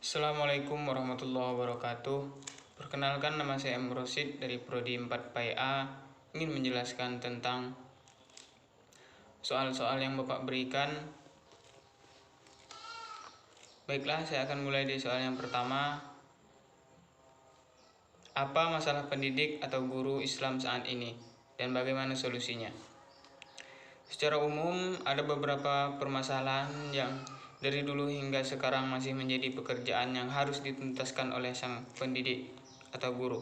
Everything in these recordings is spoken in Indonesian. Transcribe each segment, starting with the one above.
Assalamualaikum warahmatullahi wabarakatuh. Perkenalkan, nama saya M. Rosid dari Prodi 4 PAIA. Ingin menjelaskan tentang soal-soal yang Bapak berikan. Baiklah, saya akan mulai dari soal yang pertama. Apa masalah pendidik atau guru Islam saat ini dan bagaimana solusinya? Secara umum, ada beberapa permasalahan yang dari dulu hingga sekarang masih menjadi pekerjaan yang harus dituntaskan oleh sang pendidik atau guru.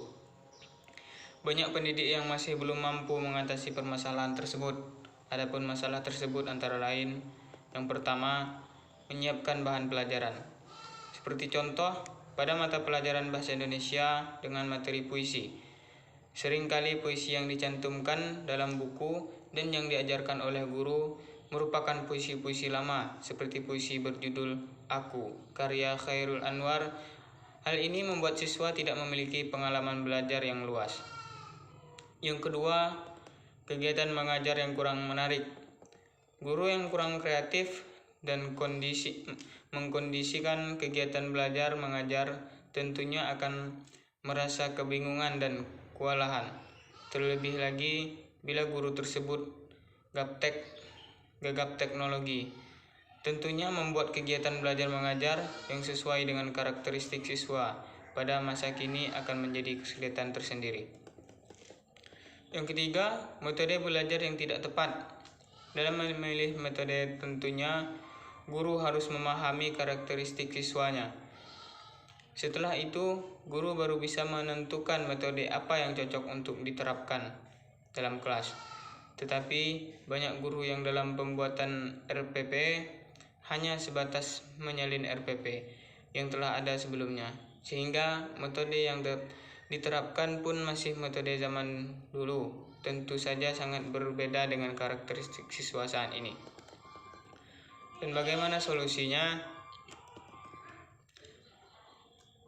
Banyak pendidik yang masih belum mampu mengatasi permasalahan tersebut. Adapun masalah tersebut antara lain, yang pertama, menyiapkan bahan pelajaran. Seperti contoh, pada mata pelajaran bahasa Indonesia dengan materi puisi. Seringkali puisi yang dicantumkan dalam buku dan yang diajarkan oleh guru merupakan puisi-puisi lama, seperti puisi berjudul Aku, karya Khairul Anwar. Hal ini membuat siswa tidak memiliki pengalaman belajar yang luas. Yang kedua, kegiatan mengajar yang kurang menarik. Guru yang kurang kreatif dan mengkondisikan kegiatan belajar mengajar tentunya akan merasa kebingungan dan kewalahan. Terlebih lagi bila guru tersebut gagap teknologi. Tentunya membuat kegiatan belajar mengajar yang sesuai dengan karakteristik siswa pada masa kini akan menjadi kesulitan tersendiri. Yang ketiga, metode belajar yang tidak tepat. Dalam memilih metode tentunya guru harus memahami karakteristik siswanya. Setelah itu, guru baru bisa menentukan metode apa yang cocok untuk diterapkan dalam kelas. Tetapi banyak guru yang dalam pembuatan RPP hanya sebatas menyalin RPP yang telah ada sebelumnya, sehingga metode yang diterapkan pun masih metode zaman dulu. Tentu saja sangat berbeda dengan karakteristik siswa saat ini. Dan bagaimana solusinya?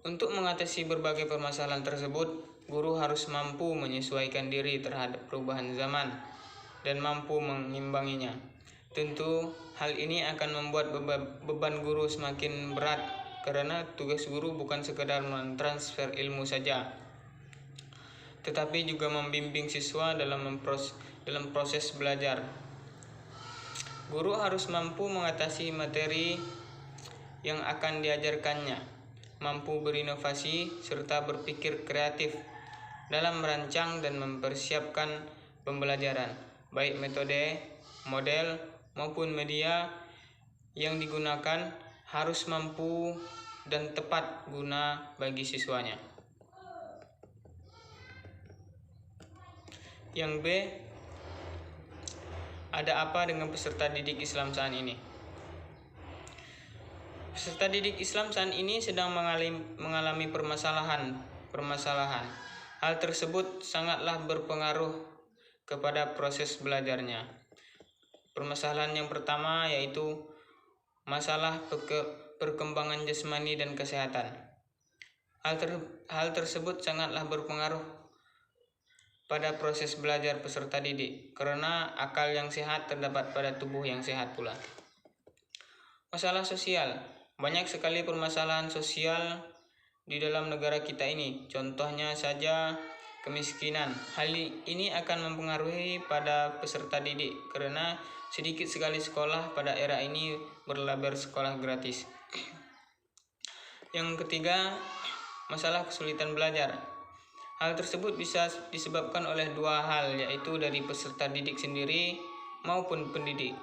Untuk mengatasi berbagai permasalahan tersebut, guru harus mampu menyesuaikan diri terhadap perubahan zaman dan mampu mengimbanginya. Tentu hal ini akan membuat beban guru semakin berat, karena tugas guru bukan sekedar mentransfer ilmu saja, tetapi juga membimbing siswa dalam proses belajar. Guru harus mampu mengatasi materi yang akan diajarkannya, mampu berinovasi serta berpikir kreatif dalam merancang dan mempersiapkan pembelajaran, baik metode, model, maupun media yang digunakan harus mampu dan tepat guna bagi siswanya. Yang B, ada apa dengan peserta didik Islam saat ini? Peserta didik Islam saat ini sedang mengalami permasalahan. Hal tersebut sangatlah berpengaruh kepada proses belajarnya. Permasalahan yang pertama yaitu masalah perkembangan jasmani dan kesehatan. Hal tersebut sangatlah berpengaruh pada proses belajar peserta didik, karena akal yang sehat terdapat pada tubuh yang sehat pula. Masalah sosial. Banyak sekali permasalahan sosial di dalam negara kita ini. Contohnya saja kemiskinan. Hal ini akan mempengaruhi pada peserta didik, karena sedikit sekali sekolah pada era ini berlabel sekolah gratis. Yang ketiga, masalah kesulitan belajar. Hal tersebut bisa disebabkan oleh dua hal, yaitu dari peserta didik sendiri maupun pendidik.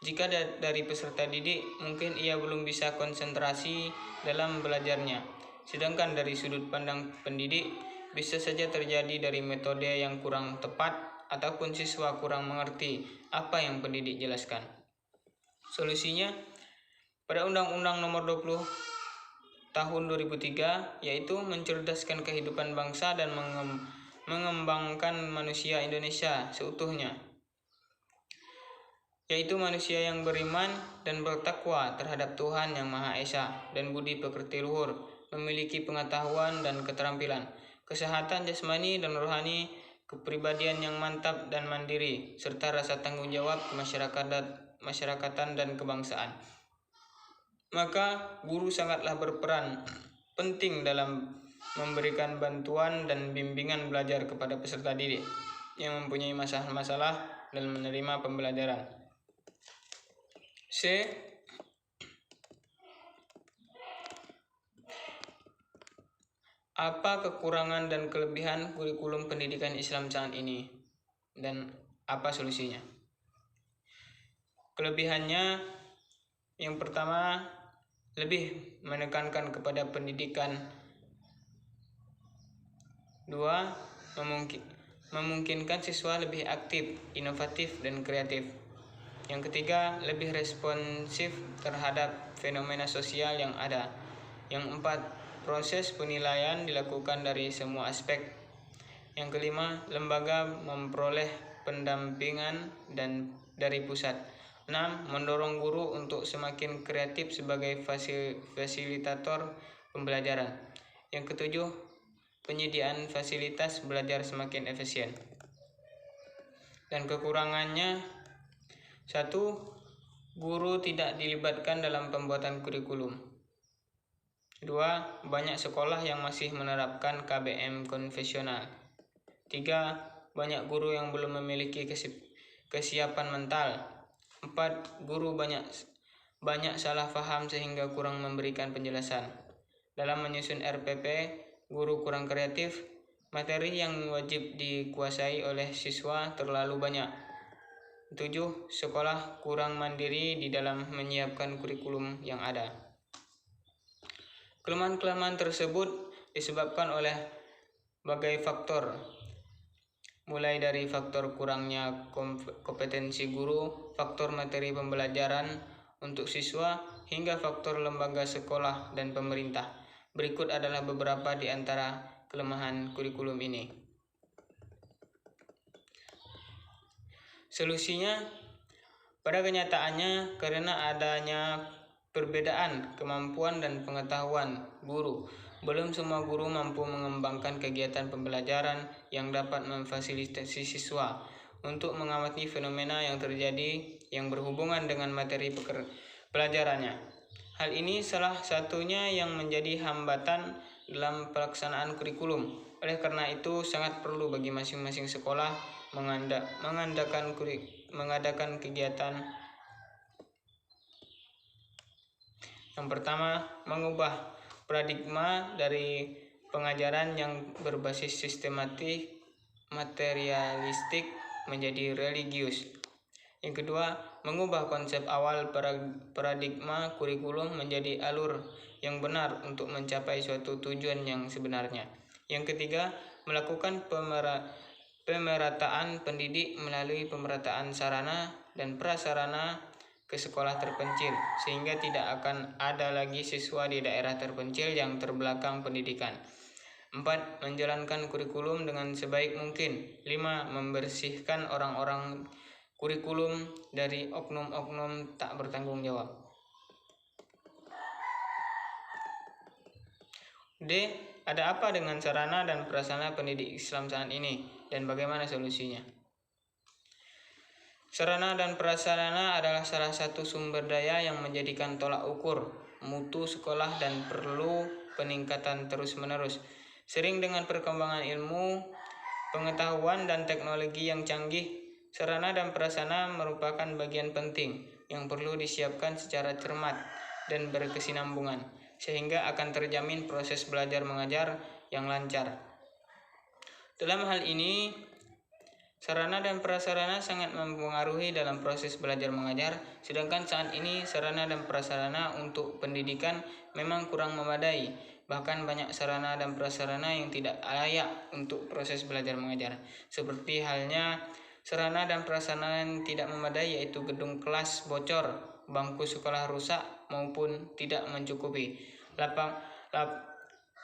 Jika dari peserta didik, mungkin ia belum bisa konsentrasi dalam belajarnya. Sedangkan dari sudut pandang pendidik, bisa saja terjadi dari metode yang kurang tepat ataupun siswa kurang mengerti apa yang pendidik jelaskan. Solusinya, pada Undang-Undang Nomor 20 Tahun 2003, yaitu mencerdaskan kehidupan bangsa dan mengembangkan manusia Indonesia seutuhnya, yaitu manusia yang beriman dan bertakwa terhadap Tuhan Yang Maha Esa dan budi pekerti luhur, memiliki pengetahuan dan keterampilan, kesehatan jasmani dan rohani, kepribadian yang mantap dan mandiri, serta rasa tanggung jawab kemasyarakatan dan kebangsaan. maka guru sangatlah berperan penting dalam memberikan bantuan dan bimbingan belajar kepada peserta didik yang mempunyai masalah-masalah dalam menerima pembelajaran. C. Apa kekurangan dan kelebihan kurikulum pendidikan Islam saat ini dan apa solusinya? Kelebihannya, yang pertama, lebih menekankan kepada pendidikan. 2. Memungkinkan siswa lebih aktif, inovatif, dan kreatif. Yang ketiga, lebih responsif terhadap fenomena sosial yang ada. Yang 4, proses penilaian dilakukan dari semua aspek. Yang kelima, lembaga memperoleh pendampingan dan dari pusat. 6. Mendorong guru untuk semakin kreatif sebagai fasilitator pembelajaran. Yang ketujuh, penyediaan fasilitas belajar semakin efisien. Dan kekurangannya, 1. Guru tidak dilibatkan dalam pembuatan kurikulum. 2. Banyak sekolah yang masih menerapkan KBM konvensional. 3. Banyak guru yang belum memiliki kesiapan mental. 4. Guru banyak salah paham sehingga kurang memberikan penjelasan. Dalam menyusun RPP, guru kurang kreatif, materi yang wajib dikuasai oleh siswa terlalu banyak. 7. Sekolah kurang mandiri di dalam menyiapkan kurikulum yang ada. Kelemahan-kelemahan tersebut disebabkan oleh berbagai faktor, mulai dari faktor kurangnya kompetensi guru, faktor materi pembelajaran untuk siswa, hingga faktor lembaga sekolah dan pemerintah. Berikut adalah beberapa di antara kelemahan kurikulum ini. Solusinya, pada kenyataannya karena adanya perbedaan kemampuan dan pengetahuan guru, belum semua guru mampu mengembangkan kegiatan pembelajaran yang dapat memfasilitasi siswa untuk mengamati fenomena yang terjadi yang berhubungan dengan materi pelajarannya. Hal ini salah satunya yang menjadi hambatan dalam pelaksanaan kurikulum. Oleh karena itu, sangat perlu bagi masing-masing sekolah mengadakan kegiatan. Yang pertama, mengubah paradigma dari pengajaran yang berbasis sistematik materialistik menjadi religius. Yang kedua, mengubah konsep awal paradigma kurikulum menjadi alur yang benar untuk mencapai suatu tujuan yang sebenarnya. Yang ketiga, melakukan pemerataan pendidik melalui pemerataan sarana dan prasarana ke sekolah terpencil, sehingga tidak akan ada lagi siswa di daerah terpencil yang terbelakang pendidikan. 4. Menjalankan kurikulum dengan sebaik mungkin. 5. Membersihkan orang-orang kurikulum dari oknum-oknum tak bertanggung jawab. D. Ada apa dengan sarana dan prasarana pendidik Islam saat ini dan bagaimana solusinya? Sarana dan prasarana adalah salah satu sumber daya yang menjadikan tolak ukur mutu sekolah dan perlu peningkatan terus-menerus. Sering dengan perkembangan ilmu, pengetahuan, dan teknologi yang canggih, sarana dan prasarana merupakan bagian penting yang perlu disiapkan secara cermat dan berkesinambungan, sehingga akan terjamin proses belajar mengajar yang lancar. Dalam hal ini, sarana dan prasarana sangat mempengaruhi dalam proses belajar mengajar, sedangkan saat ini sarana dan prasarana untuk pendidikan memang kurang memadai. Bahkan banyak sarana dan prasarana yang tidak layak untuk proses belajar mengajar. Seperti halnya sarana dan prasarana yang tidak memadai, yaitu gedung kelas bocor, bangku sekolah rusak maupun tidak mencukupi,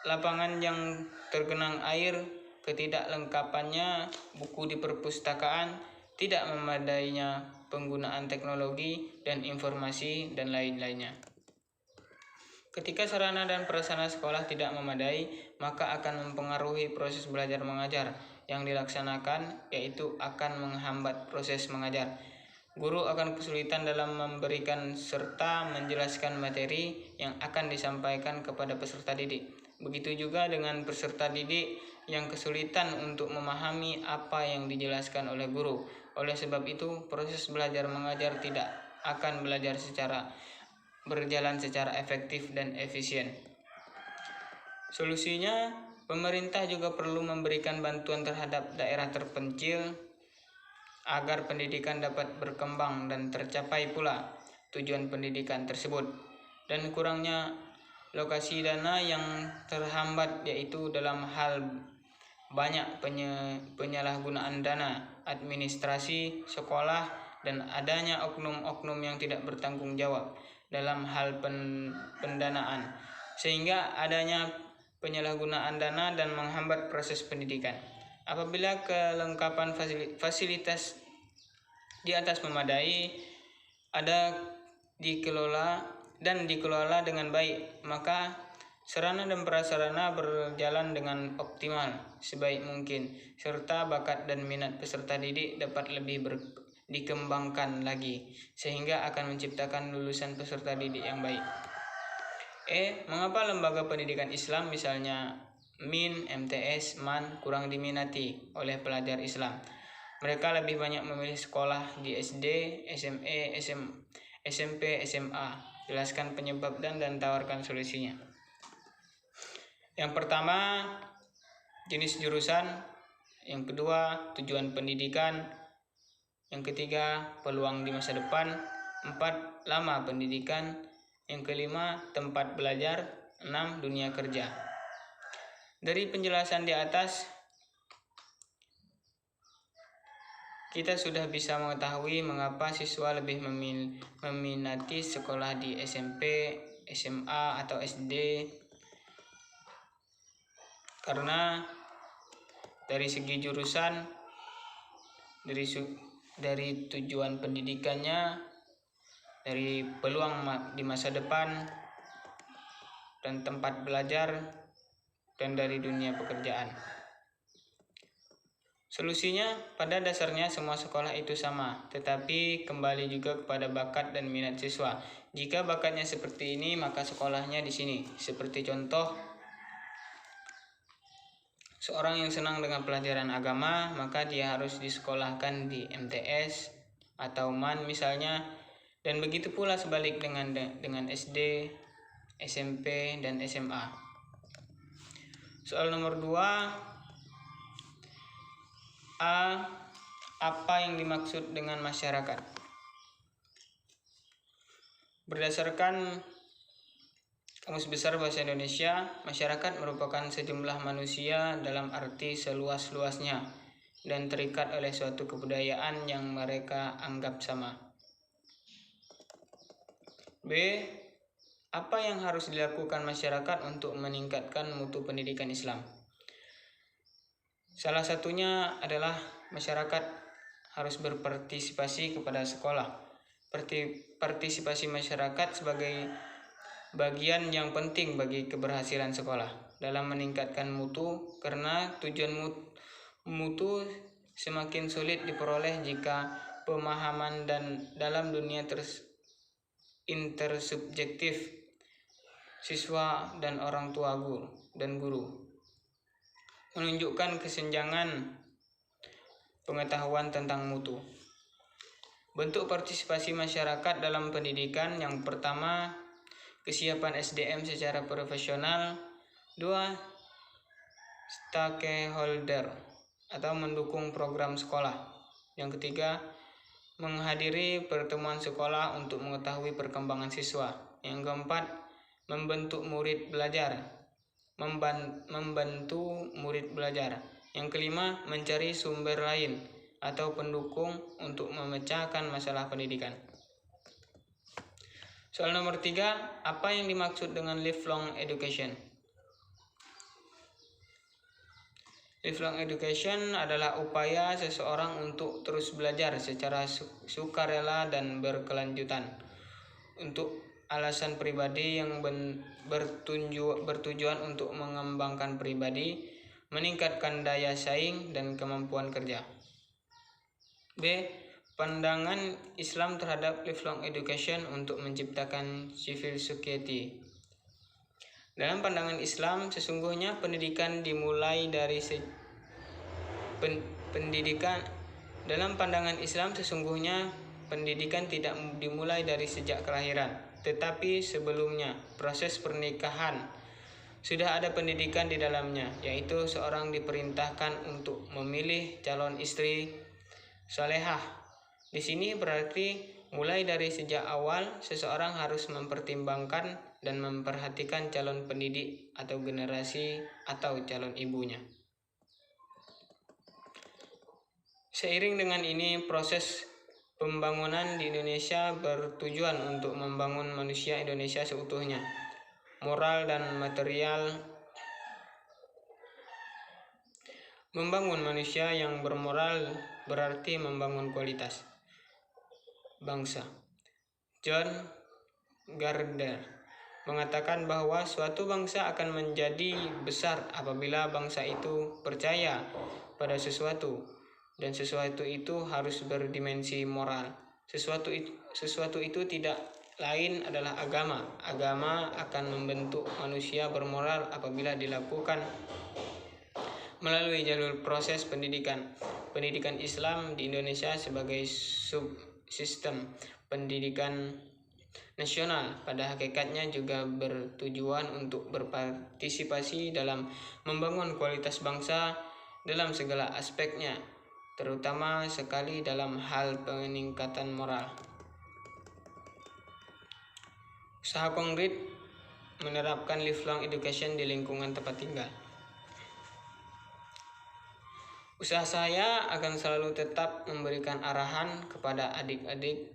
lapangan yang tergenang air, ketidaklengkapannya buku di perpustakaan, tidak memadainya penggunaan teknologi dan informasi, dan lain-lainnya. Ketika sarana dan prasarana sekolah tidak memadai, maka akan mempengaruhi proses belajar mengajar yang dilaksanakan, yaitu akan menghambat proses mengajar. Guru akan kesulitan dalam memberikan serta menjelaskan materi yang akan disampaikan kepada peserta didik. Begitu juga dengan peserta didik yang kesulitan untuk memahami apa yang dijelaskan oleh guru. Oleh sebab itu, proses belajar mengajar tidak akan berjalan secara efektif dan efisien. Solusinya, pemerintah juga perlu memberikan bantuan terhadap daerah terpencil agar pendidikan dapat berkembang dan tercapai pula tujuan pendidikan tersebut. Dan kurangnya lokasi dana yang terhambat yaitu dalam hal banyak penyalahgunaan dana administrasi sekolah dan adanya oknum-oknum yang tidak bertanggung jawab dalam hal pendanaan, sehingga adanya penyalahgunaan dana dan menghambat proses pendidikan. Apabila kelengkapan fasilitas di atas memadai, dikelola dengan baik, maka sarana dan prasarana berjalan dengan optimal sebaik mungkin, serta bakat dan minat peserta didik dapat lebih dikembangkan lagi, sehingga akan menciptakan lulusan peserta didik yang baik. Mengapa lembaga pendidikan Islam misalnya MIN, MTS, MAN kurang diminati oleh pelajar Islam? Mereka lebih banyak memilih sekolah di SD, SMA, SMP, SMA. Jelaskan penyebab dan tawarkan solusinya. Yang pertama, jenis jurusan. Yang kedua, tujuan pendidikan. Yang ketiga, peluang di masa depan. 4, lama pendidikan. Yang kelima, tempat belajar. 6, dunia kerja. Dari penjelasan di atas, kita sudah bisa mengetahui mengapa siswa lebih meminati sekolah di SMP, SMA, atau SD. Karena dari segi jurusan, dari tujuan pendidikannya, dari peluang di masa depan, dan tempat belajar, dan dari dunia pekerjaan. Solusinya, pada dasarnya semua sekolah itu sama, tetapi kembali juga kepada bakat dan minat siswa. Jika bakatnya seperti ini, maka sekolahnya di sini. Seperti contoh, seorang yang senang dengan pelajaran agama, maka dia harus disekolahkan di MTS atau MAN misalnya, dan begitu pula sebalik dengan SD, SMP, dan SMA. Soal nomor 2, A. Apa yang dimaksud dengan masyarakat? Berdasarkan Kamus Besar Bahasa Indonesia, masyarakat merupakan sejumlah manusia dalam arti seluas-luasnya dan terikat oleh suatu kebudayaan yang mereka anggap sama. B. Apa yang harus dilakukan masyarakat untuk meningkatkan mutu pendidikan Islam? Salah satunya adalah masyarakat harus berpartisipasi kepada sekolah. Partisipasi masyarakat sebagai bagian yang penting bagi keberhasilan sekolah dalam meningkatkan mutu, karena tujuan mutu semakin sulit diperoleh jika pemahaman dan dalam dunia intersubjektif siswa dan orang tua guru menunjukkan kesenjangan pengetahuan tentang mutu. Bentuk partisipasi masyarakat dalam pendidikan: yang pertama, kesiapan SDM secara profesional. 2, stakeholder atau mendukung program sekolah. Yang ketiga, menghadiri pertemuan sekolah untuk mengetahui perkembangan siswa. Yang keempat, membantu murid belajar. Yang kelima, mencari sumber lain atau pendukung untuk memecahkan masalah pendidikan. Soal nomor 3, apa yang dimaksud dengan lifelong education? Lifelong education adalah upaya seseorang untuk terus belajar secara sukarela dan berkelanjutan untuk alasan pribadi yang bertujuan untuk mengembangkan pribadi, meningkatkan daya saing dan kemampuan kerja. B. Pandangan Islam terhadap lifelong education untuk menciptakan civil society. Dalam pandangan Islam, sesungguhnya pendidikan dimulai dari Dalam pandangan Islam, sesungguhnya pendidikan tidak dimulai dari sejak kelahiran, tetapi sebelumnya, proses pernikahan sudah ada pendidikan di dalamnya, yaitu seorang diperintahkan untuk memilih calon istri salehah. Di sini berarti mulai dari sejak awal seseorang harus mempertimbangkan dan memperhatikan calon pendidik atau generasi atau calon ibunya. Seiring dengan ini, proses pembangunan di Indonesia bertujuan untuk membangun manusia Indonesia seutuhnya, moral dan material. Membangun manusia yang bermoral berarti membangun kualitas bangsa. John Gardner mengatakan bahwa suatu bangsa akan menjadi besar apabila bangsa itu percaya pada sesuatu, dan sesuatu itu harus berdimensi moral. Sesuatu itu tidak lain adalah agama. Agama akan membentuk manusia bermoral apabila dilakukan melalui jalur proses pendidikan. Pendidikan Islam di Indonesia sebagai subsistem pendidikan nasional pada hakikatnya juga bertujuan untuk berpartisipasi dalam membangun kualitas bangsa dalam segala aspeknya, terutama sekali dalam hal peningkatan moral. Usaha konkret menerapkan lifelong education di lingkungan tempat tinggal. Usaha saya akan selalu tetap memberikan arahan kepada adik-adik,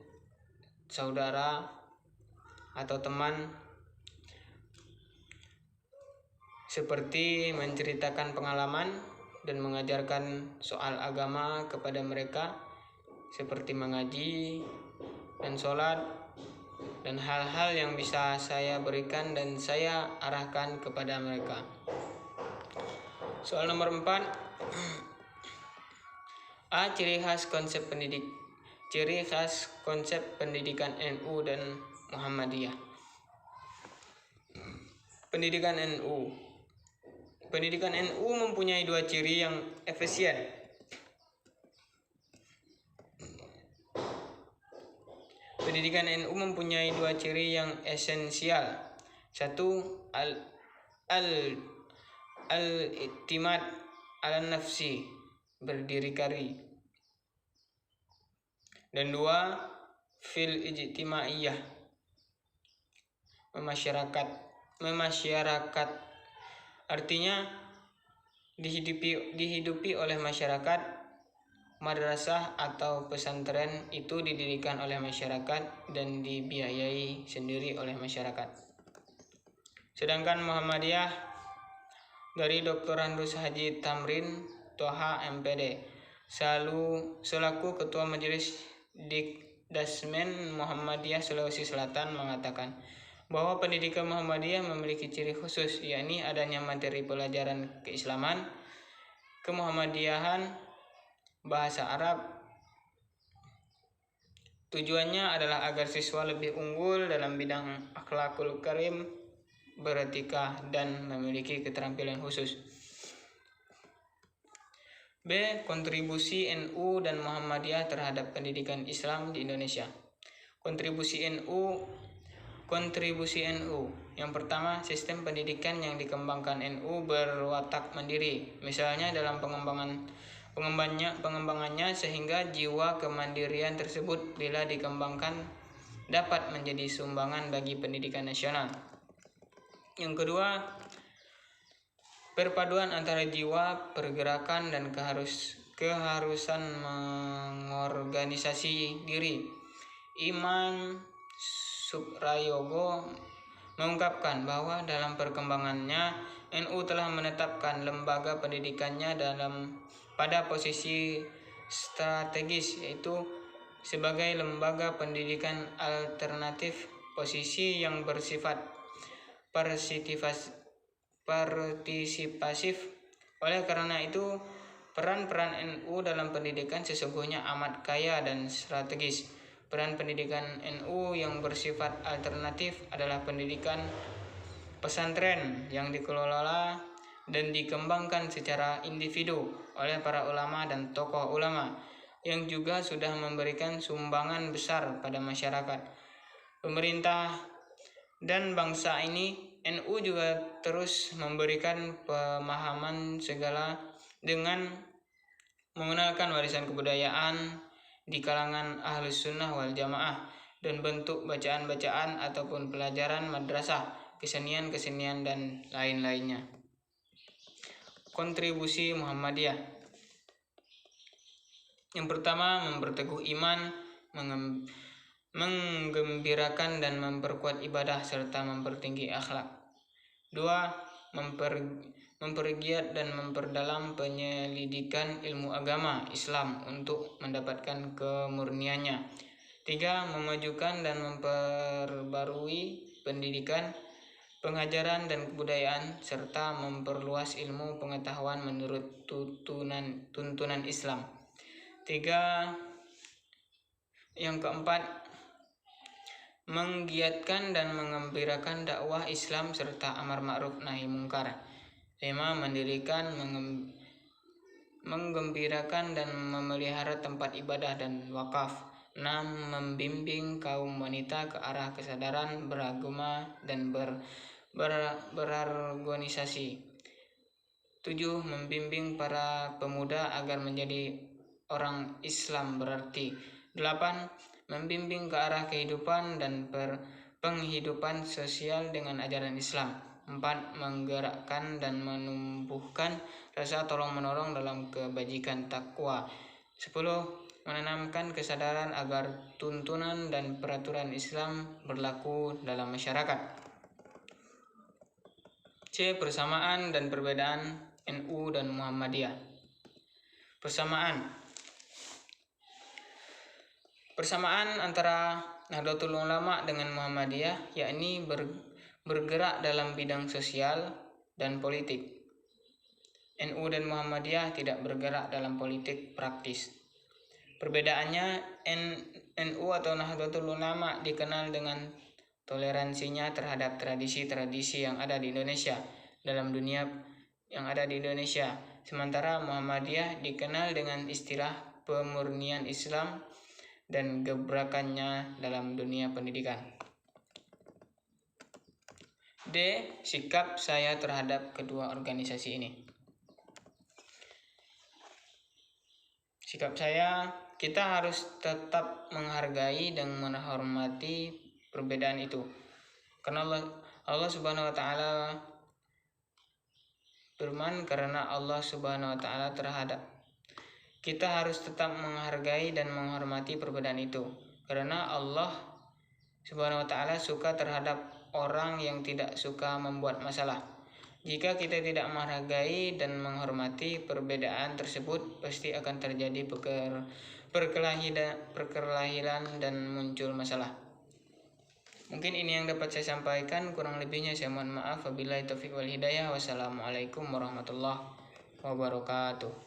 saudara, atau teman, seperti menceritakan pengalaman dan mengajarkan soal agama kepada mereka, seperti mengaji dan sholat, dan hal-hal yang bisa saya berikan dan saya arahkan kepada mereka. Soal nomor 4. A. Ciri khas konsep pendidikan NU dan Muhammadiyah. Pendidikan NU mempunyai dua ciri yang efisien. Pendidikan NU mempunyai dua ciri yang esensial. Satu, al-i'timad ala nafsi, berdikari. Dan dua, fil ijtimaiyah, memasyarakat. Artinya dihidupi oleh masyarakat. Madrasah atau pesantren itu didirikan oleh masyarakat dan dibiayai sendiri oleh masyarakat. Sedangkan Muhammadiyah dari Dr. Andus Haji Tamrin Toha MPD selaku Ketua Majelis Dikdasmen Muhammadiyah Sulawesi Selatan mengatakan bahwa pendidikan Muhammadiyah memiliki ciri khusus, yakni adanya materi pelajaran keislaman, kemuhammadiyahan, bahasa Arab. Tujuannya adalah agar siswa lebih unggul dalam bidang akhlakul karim, beretika, dan memiliki keterampilan khusus. B. Kontribusi NU dan Muhammadiyah terhadap pendidikan Islam di Indonesia. Kontribusi NU. Yang pertama, sistem pendidikan yang dikembangkan NU berwatak mandiri, misalnya dalam pengembangannya sehingga jiwa kemandirian tersebut bila dikembangkan dapat menjadi sumbangan bagi pendidikan nasional. Yang kedua, perpaduan antara jiwa, pergerakan, dan keharusan mengorganisasi diri. Imam Suprayogo mengungkapkan bahwa dalam perkembangannya NU telah menetapkan lembaga pendidikannya pada posisi strategis, yaitu sebagai lembaga pendidikan alternatif, posisi yang bersifat partisipasif. Oleh karena itu, Peran-peran NU dalam pendidikan sesungguhnya amat kaya dan strategis. Peran pendidikan NU yang bersifat alternatif adalah pendidikan pesantren yang dikelola dan dikembangkan secara individu oleh para ulama dan tokoh ulama yang juga sudah memberikan sumbangan besar pada masyarakat, pemerintah, dan bangsa ini. NU juga terus memberikan pemahaman segala dengan mengenalkan warisan kebudayaan di kalangan Ahlus Sunnah wal Jamaah dan bentuk bacaan-bacaan ataupun pelajaran madrasah, kesenian-kesenian dan lain-lainnya. Kontribusi Muhammadiyah. Yang pertama, memperteguh iman, menggembirakan dan memperkuat ibadah serta mempertinggi akhlak. 2. Mempergiat dan memperdalam penyelidikan ilmu agama Islam untuk mendapatkan kemurniannya. 3. Memajukan dan memperbarui pendidikan, pengajaran dan kebudayaan serta memperluas ilmu pengetahuan menurut tuntunan Islam. 3. Yang keempat, menggiatkan dan mengembirakan dakwah Islam serta amar ma'ruf nahi mungkar. 5. Mendirikan, menggembirakan dan memelihara tempat ibadah dan wakaf. 6. Membimbing kaum wanita ke arah kesadaran beragama dan berorganisasi. 7. Membimbing para pemuda agar menjadi orang Islam berarti. 8. Membimbing ke arah kehidupan dan penghidupan sosial dengan ajaran Islam. 4. Menggerakkan dan menumbuhkan rasa tolong-menolong dalam kebajikan takwa. 10. Menanamkan kesadaran agar tuntunan dan peraturan Islam berlaku dalam masyarakat. C. Persamaan dan perbedaan NU dan Muhammadiyah. Persamaan antara Nahdlatul Ulama dengan Muhammadiyah yakni bergerak dalam bidang sosial dan politik. NU dan Muhammadiyah tidak bergerak dalam politik praktis. Perbedaannya, NU atau Nahdlatul Ulama dikenal dengan toleransinya terhadap tradisi-tradisi yang ada di Indonesia dalam dunia yang ada di Indonesia, sementara Muhammadiyah dikenal dengan istilah pemurnian Islam dan gebrakannya dalam dunia pendidikan. D. Sikap saya terhadap kedua organisasi ini. Sikap saya, kita harus tetap menghargai dan menghormati perbedaan itu. Karena Allah Subhanahu wa taala firman, karena Allah Subhanahu wa taala kita harus tetap menghargai dan menghormati perbedaan itu. Karena Allah Subhanahu wa taala suka terhadap orang yang tidak suka membuat masalah. Jika kita tidak menghargai dan menghormati perbedaan tersebut, pasti akan terjadi perkelahian dan muncul masalah. Mungkin ini yang dapat saya sampaikan, kurang lebihnya saya mohon maaf. Wabillahi taufiq wal hidayah. Wassalamualaikum warahmatullahi wabarakatuh.